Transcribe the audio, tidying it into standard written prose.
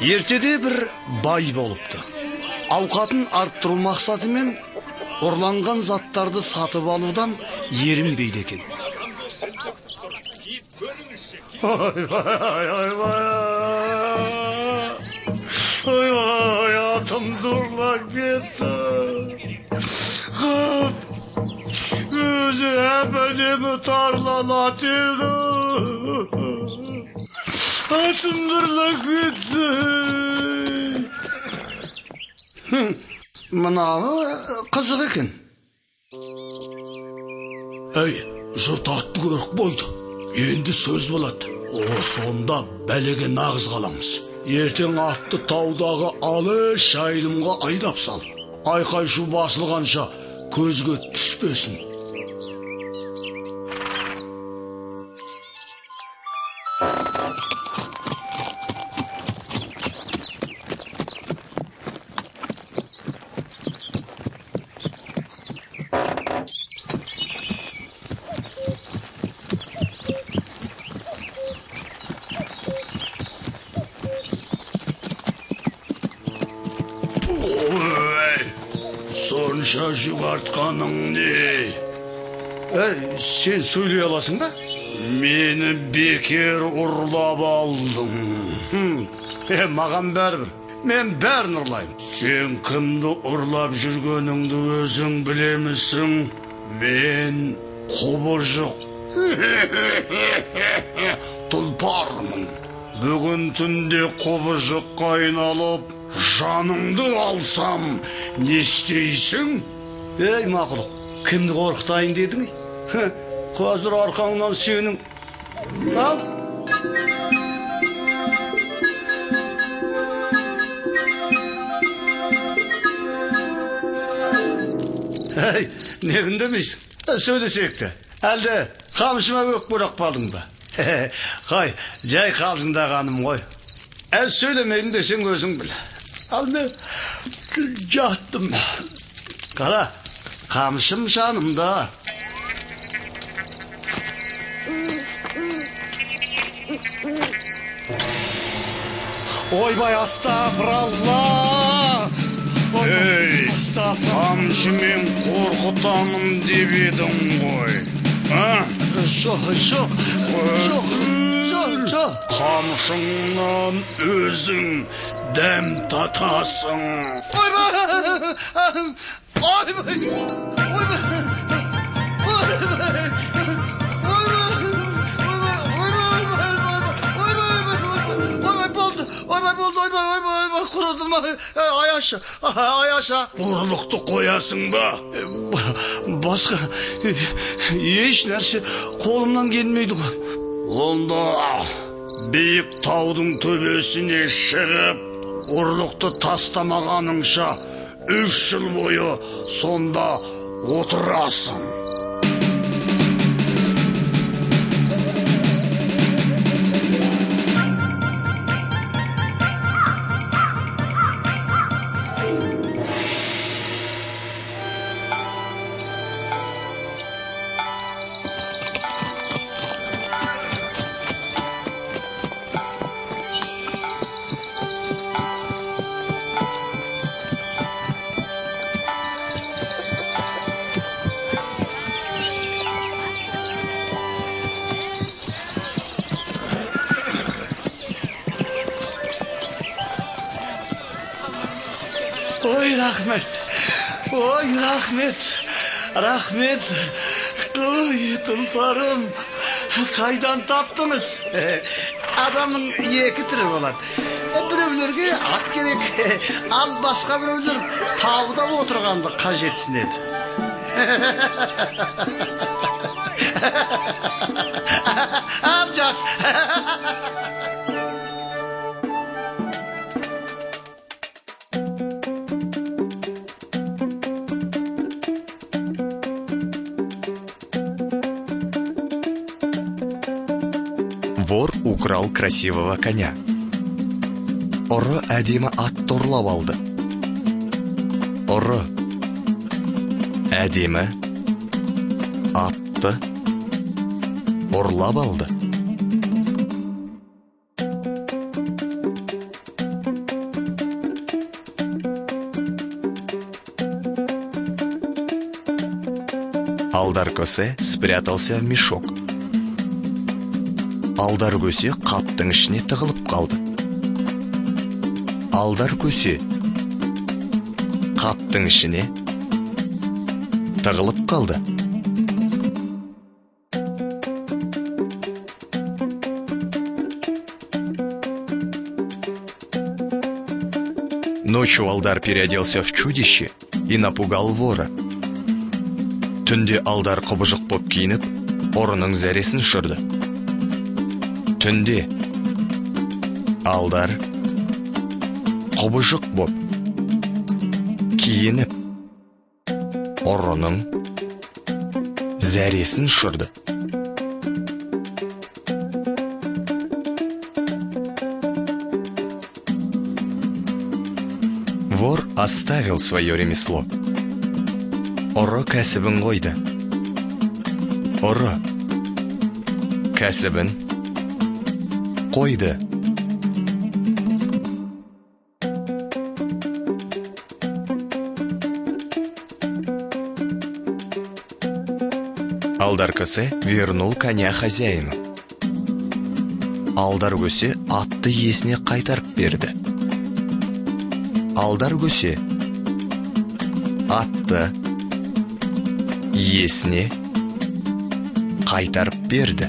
Ертеде бір бай болыпты. Ауқатын арттыру мақсатымен ұрланған заттарды сатып алудан ерінбейді екен. Ой, атым дурлап кетті. Өзі әбәдемі тарланат еді. Атым дурлап кетті. Мынауы қызық екен. Әй, жұрт атты көрік бойды. Енді сөз болады. Сонда бәлеге нағыз қаламыз. Ертең атты таудағы алыс жайылымға айдап сал. Айқай шу басылғанша көзге түспесін. Сонша жүгартқаның не? Сен сөйлей аласың ба? Мені бекер ұрлап алдың. Маған бәрібір. Мен бәрін ұрлайым. Сен кімді ұрлап жүргеніңді өзің білемісің? Мен құбыжық. Тұлпармын. Бүгін түнде құбыжыққа айналып, жаныңды алсам, не істейсің? Ей, мақұлық, кімді қорқытайын дедің? Қазір арқаңнан сенің. Ал. Ей, не күндемейсің? Сөйлесек те. Әлде қамшыма өкпірек балың ба? Қай, жай қалжыңдағаным ғой. Сөйлемеймін десең өзің біл. Ал мен жаттым. Қара, қамшым жанымда. Ойбай, астапыралла. Ей, қамшымен қорқытамын деп едің ғой. Жоқ. Қамшыңнан өзің дәм татасың. Ойбай! Құрыдым, аяша. Ұрлықты қоясың ба? Басқа еш нәрсе қолымнан келмейді ғой. Онда биік таудың төбесіне шығып, ұрлықты тастамағаныңша 3 жыл бойы сонда отырасың. Ой, рахмет. Рахмет. Ой, тұлпарым. Қайдан таптыңыз? Адамның 2 түрі болады. Біреулерге ат керек, ал басқа біреулер тауда отырғанды қажетсінеді. Ал жақсы. Вор украл красивого коня. Ұры әдемі атты ұрлап алды. Ұры әдемі атты ұрлап алды. Алдар көсе спрятался в мешок. Алдар көсе қаптың ішіне тығылып қалды. Алдар көсе қаптың ішіне тығылып қалды. Ночью Алдар переоделся в чудище и напугал вора. Түнде Алдар құбыжық боп киініп, ұрының зәресін ұшырды. Түнде Алдар құбыжық боп киініп, ұрының зәресін ұшырды. Вор оставил свое ремесло. Ұры кәсібін қойды. Ұры кәсібін қойды. Алдар көсе вернул коня хозяину. Алдар көсе атты иесіне қайтарып берді. Алдар көсе атты иесіне қайтарып берді.